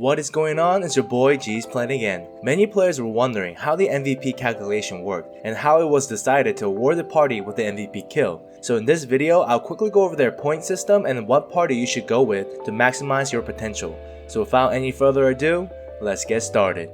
What is going on? It's your boy JeezPlayingAgain. Many players were wondering how the MVP calculation worked and how it was decided to award the party with the MVP kill. So in this video, I'll quickly go over their point system and what party you should go with to maximize your potential. So without any further ado, let's get started.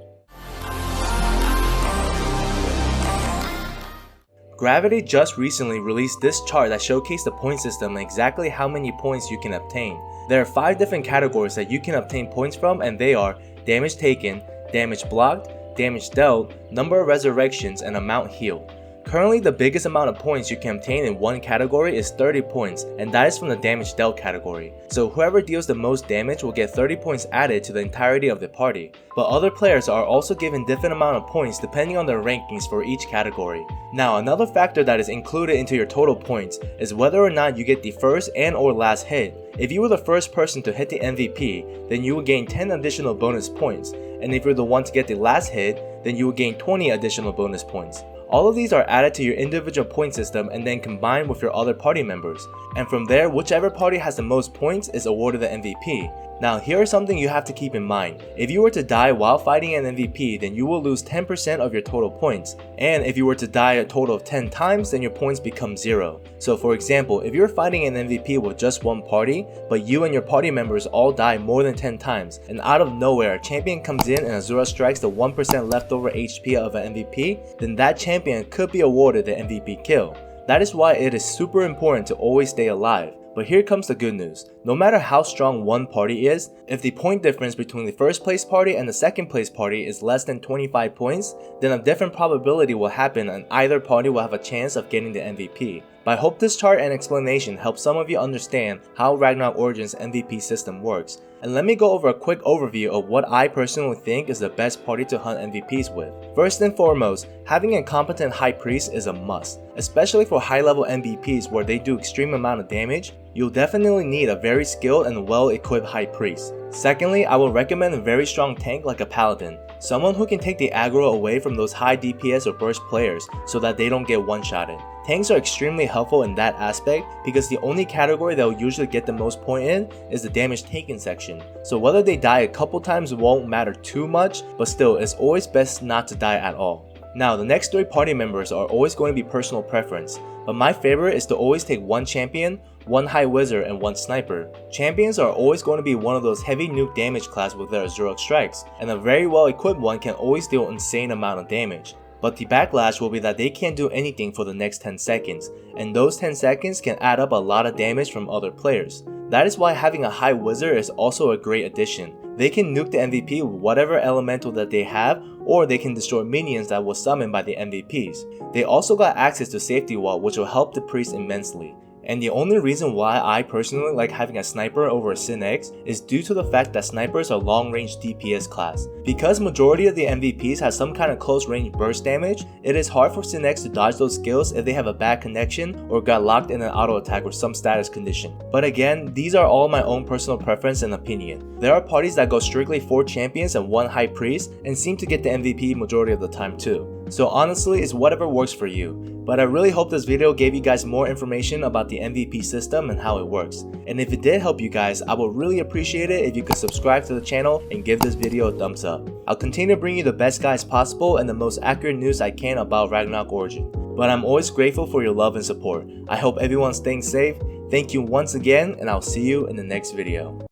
Gravity just recently released this chart that showcased the point system and exactly how many points you can obtain. There are 5 different categories that you can obtain points from, and they are damage taken, damage blocked, damage dealt, number of resurrections, and amount healed. Currently, the biggest amount of points you can obtain in one category is 30 points, and that is from the damage dealt category. So whoever deals the most damage will get 30 points added to the entirety of the party. But other players are also given different amount of points depending on their rankings for each category. Now, another factor that is included into your total points is whether or not you get the first and or last hit. If you were the first person to hit the MVP, then you will gain 10 additional bonus points, and if you're the one to get the last hit, then you will gain 20 additional bonus points. All of these are added to your individual point system and then combined with your other party members. And from there, whichever party has the most points is awarded the MVP. Now, here is something you have to keep in mind. If you were to die while fighting an MVP, then you will lose 10% of your total points. And if you were to die a total of 10 times, then your points become 0. So for example, if you're fighting an MVP with just one party, but you and your party members all die more than 10 times, and out of nowhere a champion comes in and Azura strikes the 1% leftover HP of an MVP, then that champion could be awarded the MVP kill. That is why it is super important to always stay alive. But here comes the good news. No matter how strong one party is, if the point difference between the first place party and the second place party is less than 25 points, then a different probability will happen and either party will have a chance of getting the MVP. But I hope this chart and explanation helps some of you understand how Ragnarok Origin's MVP system works. And let me go over a quick overview of what I personally think is the best party to hunt MVPs with. First and foremost, having a competent high priest is a must. Especially for high level MVPs where they do extreme amount of damage, you'll definitely need a very skilled and well equipped high priest. Secondly, I will recommend a very strong tank like a paladin. Someone who can take the aggro away from those high DPS or burst players so that they don't get one-shotted. Tanks are extremely helpful in that aspect because the only category that will usually get the most point in is the damage taken section. So whether they die a couple times won't matter too much, but still it's always best not to die at all. Now, the next 3 party members are always going to be personal preference, but my favorite is to always take 1 champion, 1 high wizard, and 1 sniper. Champions are always going to be one of those heavy nuke damage class with their Azura strikes, and a very well equipped one can always deal an insane amount of damage. But the backlash will be that they can't do anything for the next 10 seconds, and those 10 seconds can add up a lot of damage from other players. That is why having a high wizard is also a great addition. They can nuke the MVP with whatever elemental that they have, or they can destroy minions that was summoned by the MVPs. They also got access to safety wall, which will help the priest immensely. And the only reason why I personally like having a sniper over a Sin X is due to the fact that snipers are long-range DPS class. Because majority of the MVPs have some kind of close-range burst damage, it is hard for Sin X to dodge those skills if they have a bad connection or got locked in an auto attack or some status condition. But again, these are all my own personal preference and opinion. There are parties that go strictly 4 champions and 1 high priest and seem to get the MVP majority of the time too. So honestly, it's whatever works for you. But I really hope this video gave you guys more information about the MVP system and how it works. And if it did help you guys, I would really appreciate it if you could subscribe to the channel and give this video a thumbs up. I'll continue to bring you the best guides possible and the most accurate news I can about Ragnarok Origin. But I'm always grateful for your love and support. I hope everyone's staying safe. Thank you once again, and I'll see you in the next video.